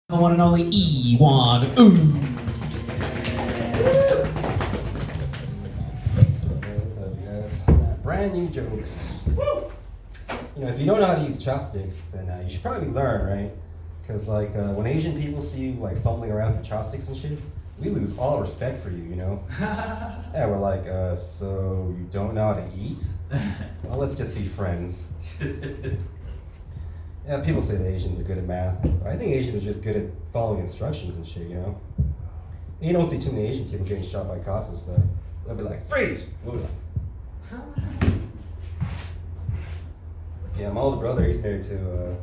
The one and only E1. Ooh. What's up, you guys? Brand new jokes. You know, if you don't know how to use chopsticks, then you should probably learn, right? Because like when Asian people see you like fumbling around with chopsticks and shit, we lose all respect for you, you know? Yeah, we're like, so you don't know how to eat? Well, let's just be friends. Yeah, people say the Asians are good at math, but I think Asians are just good at following instructions and shit, you know? And you don't see too many Asian people getting shot by cops and stuff. They'll be like, freeze! We'll be like, yeah, my older brother, he's married to an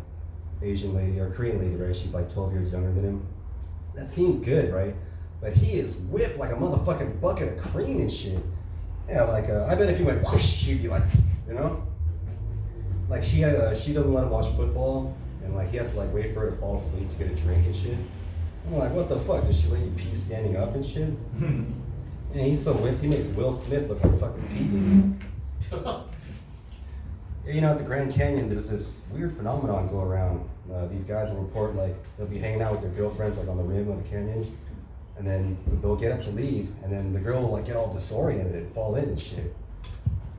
Asian lady, or Korean lady, right? She's like 12 years younger than him. That seems good, right? But he is whipped like a motherfucking bucket of cream and shit. Yeah, like, I bet if he went whoosh, she'd be like, you know? Like, she doesn't let him watch football, and like, he has to like wait for her to fall asleep to get a drink and shit. I'm like, what the fuck? Does she let you pee standing up and shit? And he's so whipped, he makes Will Smith look like a fucking pee. You know, at the Grand Canyon, there's this weird phenomenon go around. These guys will report like they'll be hanging out with their girlfriends like on the rim of the canyon, and then they'll get up to leave, and then the girl will like get all disoriented and fall in and shit.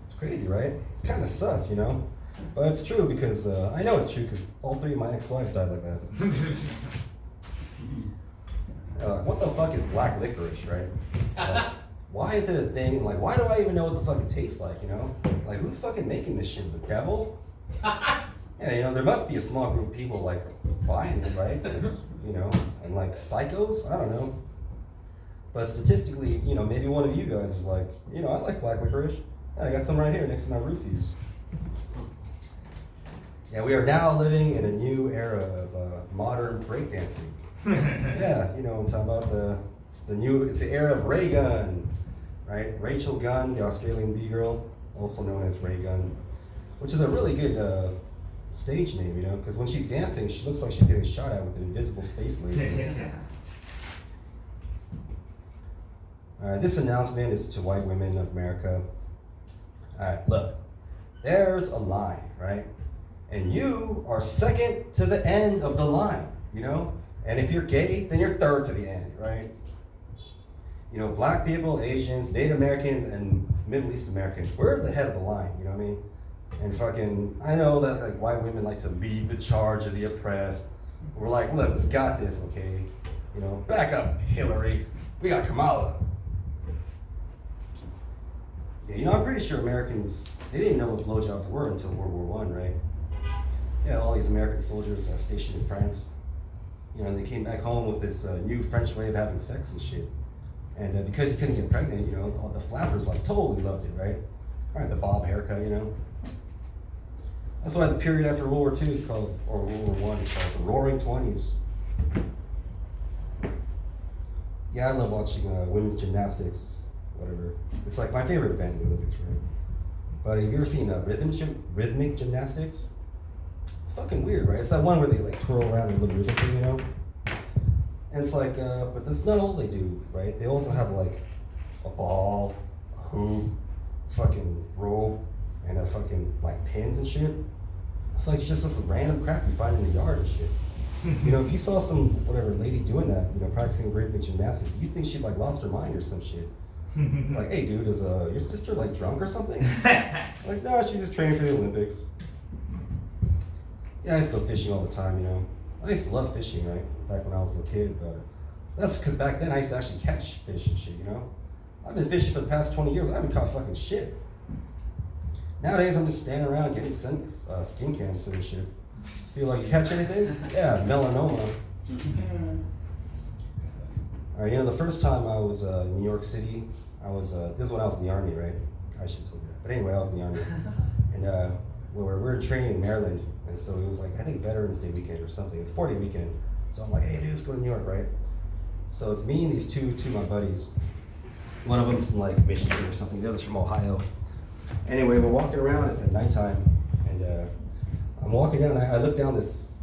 It's crazy, right? It's kind of sus, you know? But it's true because I know it's true because all three of my ex-wives died like that. What the fuck is black licorice, right? Like, why is it a thing? Like, why do I even know what the fuck it tastes like, you know? Like, who's fucking making this shit? The devil? Yeah, you know, there must be a small group of people, like, buying it, right? 'Cause, you know, and, like, psychos? I don't know. But statistically, you know, maybe one of you guys was like, you know, I like black licorice. Yeah, I got some right here next to my roofies. Yeah, we are now living in a new era of modern breakdancing. Yeah, you know what I'm talking about. It's the era of Ray Gun, right? Rachel Gunn, the Australian B-girl, also known as Ray Gun, which is a really good stage name, you know, because when she's dancing, she looks like she's getting shot at with an invisible space laser. This announcement is to white women of America. All right, look, there's a line, right? And you are second to the end of the line, you know? And if you're gay, then you're third to the end, right? You know, black people, Asians, Native Americans, and Middle East Americans, we're the head of the line, you know what I mean? And fucking, I know that like white women like to lead the charge of the oppressed. We're like, look, we got this, okay? You know, back up, Hillary. We got Kamala. Yeah, you know, I'm pretty sure Americans, they didn't even know what blowjobs were until World War I, right? Yeah, all these American soldiers stationed in France, you know, and they came back home with this new French way of having sex and shit. And because you couldn't get pregnant, you know, all the flappers like totally loved it, right? All right, the bob haircut, you know. That's why the period after World War II is called, or World War I is called the Roaring '20s. Yeah, I love watching women's gymnastics, whatever. It's like my favorite event in the Olympics, right? But have you ever seen rhythmic gymnastics? It's fucking weird, right? It's that one where they like twirl around in a little rhythm thing, you know? And it's like, but that's not all they do, right? They also have like a ball, a hoop, fucking rope, and a fucking like pins and shit. It's like just some random crap you find in the yard and shit. You know, if you saw some whatever lady doing that, you know, practicing rhythmic gymnastics, you'd think she'd like lost her mind or some shit. Like, hey dude, is your sister like drunk or something? Like, no, she's just training for the Olympics. Yeah, I used to go fishing all the time, you know. I used to love fishing, right? Back when I was a little kid, but that's because back then I used to actually catch fish and shit, you know? I've been fishing for the past 20 years, I haven't caught fucking shit. Nowadays I'm just standing around getting skin cancer and shit. People like, you catch anything? Yeah, melanoma. Alright, you know, the first time I was in New York City, this is when I was in the Army, right? I should have told you that. But anyway, I was in the Army. And we were training in Maryland. And so it was like, I think Veterans Day weekend or something. It's 40 weekend. So I'm like, hey dude, let's go to New York, right? So it's me and these two of my buddies. One of them's from like Michigan or something, the other's from Ohio. Anyway, we're walking around, it's at nighttime, and I'm walking down, I look down this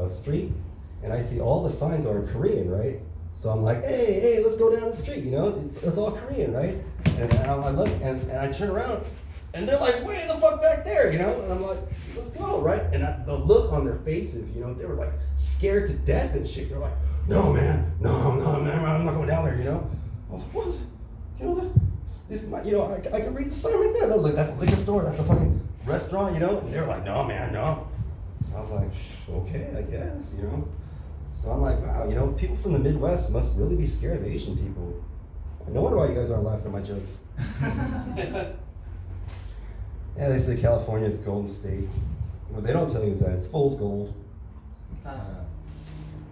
street, and I see all the signs are in Korean, right? So I'm like, hey, let's go down the street, you know? It's all Korean, right? And I look, and I turn around, And they're like, way the fuck back there, you know? And I'm like, let's go, right? And the look on their faces, you know, they were like scared to death and shit. They're like, no, man, no, man, I'm not going down there, you know? I was like, what? You know, this is my, you know, I can read the sign right there. Look, that's a liquor store, that's a fucking restaurant, you know? And they're like, no, man, no. So I was like, okay, I guess, you know? So I'm like, wow, you know, people from the Midwest must really be scared of Asian people. No wonder why you guys aren't laughing at my jokes. Yeah, they say California is Golden State. What they don't tell you is that it's fool's gold. You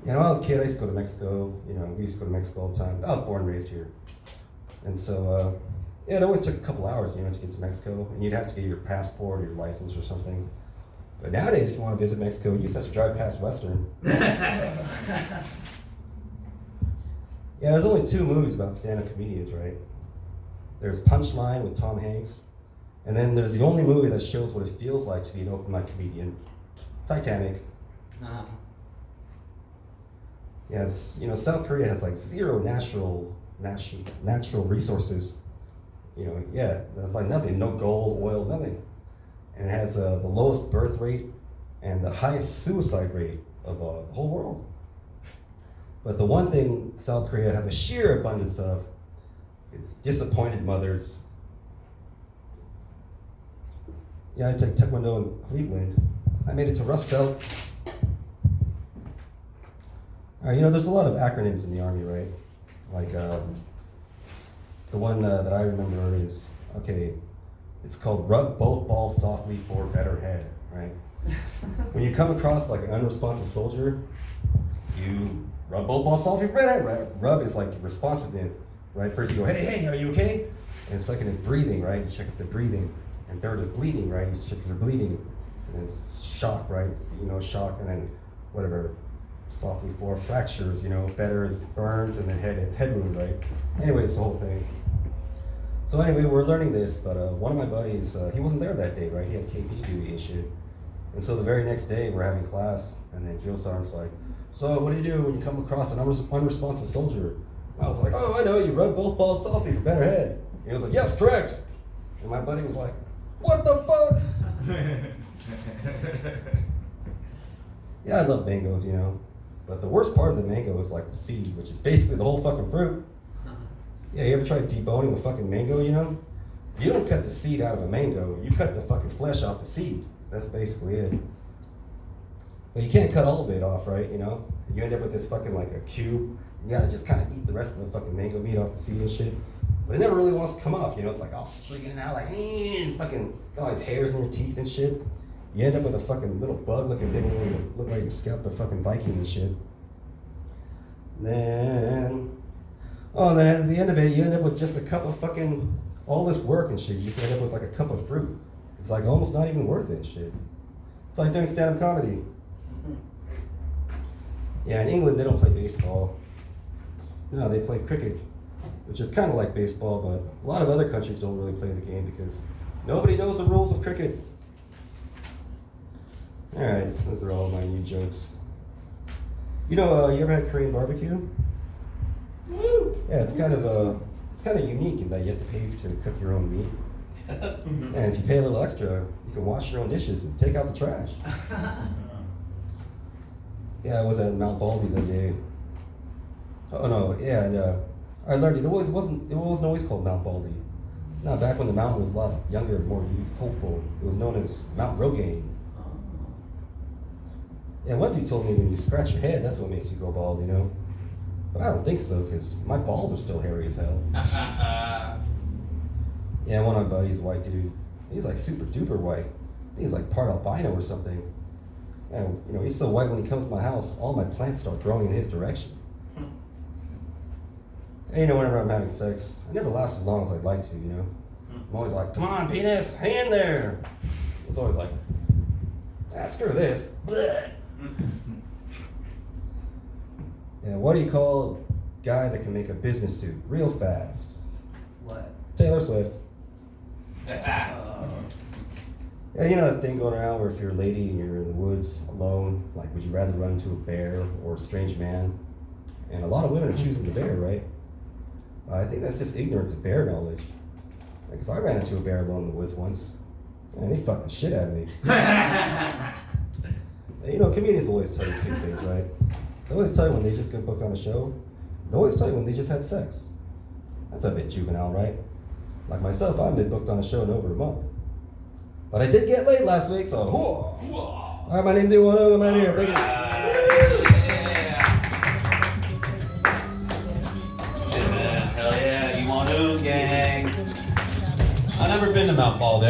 know, when I was a kid, I used to go to Mexico. You know, we used to go to Mexico all the time. I was born and raised here. And so, yeah, it always took a couple hours, you know, to get to Mexico. And you'd have to get your passport or your license or something. But nowadays, if you want to visit Mexico, you just have to drive past Western. Yeah, there's only 2 movies about stand-up comedians, right? There's Punchline with Tom Hanks. And then there's the only movie that shows what it feels like to be an open mic comedian, Titanic. Yes, you know, South Korea has like 0 natural resources. You know, yeah, there's like nothing, no gold, oil, nothing. And it has the lowest birth rate and the highest suicide rate of the whole world. But the one thing South Korea has a sheer abundance of is disappointed mothers. Yeah, I took Taekwondo in Cleveland. I made it to Rust Belt. You know, there's a lot of acronyms in the Army, right? Like, the one that I remember is, okay, it's called rub both balls softly for better head, right? When you come across like an unresponsive soldier, you rub both balls softly for better head, right? Rub is like responsiveness, right? First you go, hey, are you okay? And second is breathing, right? You check if they're breathing. And third is bleeding, right? You check if they're bleeding. And then it's shock, right? It's, you know, shock, and then whatever, softly for fractures, you know, better is burns, and then head is head wound, right? Anyway, it's the whole thing. So anyway, we're learning this, but one of my buddies, he wasn't there that day, right? He had KP duty and shit. And so the very next day, we're having class, and then drill sergeant's like, so what do you do when you come across an unresponsive soldier? And I was like, oh, I know, you rub both balls softly for better head. And he was like, yes, correct. And my buddy was like, what the fuck? Yeah, I love mangoes, you know. But the worst part of the mango is like the seed, which is basically the whole fucking fruit. Yeah, you ever tried deboning a fucking mango, you know? You don't cut the seed out of a mango, you cut the fucking flesh off the seed. That's basically it. But you can't cut all of it off, right, you know? You end up with this fucking like a cube. You gotta just kind of eat the rest of the fucking mango meat off the seed and shit. But it never really wants to come off, you know? It's like all streaking out like, it's fucking got all these hairs in your teeth and shit. You end up with a fucking little bug looking thing where you look like you scalped a fucking Viking and shit. And then at the end of it, you end up with just a cup of fucking, all this work and shit. You just end up with like a cup of fruit. It's like almost not even worth it and shit. It's like doing stand-up comedy. Yeah, in England, they don't play baseball. No, they play cricket, which is kind of like baseball, but a lot of other countries don't really play the game because nobody knows the rules of cricket. All right, those are all my new jokes. You know, you ever had Korean barbecue? Woo! Yeah, it's kind of unique in that you have to pay to cook your own meat. And if you pay a little extra, you can wash your own dishes and take out the trash. Yeah, I was at Mount Baldy the other day. Oh no, yeah, and I learned it wasn't always called Mount Baldy. No, back when the mountain was a lot younger, more hopeful, it was known as Mount Rogaine. Yeah, one dude told me when you scratch your head, that's what makes you go bald, you know? But I don't think so, because my balls are still hairy as hell. Yeah, one of my buddies, a white dude, he's like super duper white. I think he's like part albino or something. And, you know, he's so white when he comes to my house, all my plants start growing in his direction. And, you know, whenever I'm having sex, I never last as long as I'd like to, you know? I'm always like, come on, penis, hang in there. It's always like, screw this. Yeah, what do you call a guy that can make a business suit real fast? What? Taylor Swift. Yeah, you know that thing going around where if you're a lady and you're in the woods alone, like would you rather run into a bear or a strange man? And a lot of women are choosing the bear, right? I think that's just ignorance of bear knowledge. Because I ran into a bear alone in the woods once, and he fucked the shit out of me. You know, comedians will always tell you two things, right? They always tell you when they just get booked on a show. They always tell you when they just had sex. That's a bit juvenile, right? Like myself, I've been booked on a show in over a month. But I did get laid last week, so whoa. All right, my name's Iwano. I'm out of here. Thank you. Hell yeah, Iwano gang. I've never been to Mount Baldy.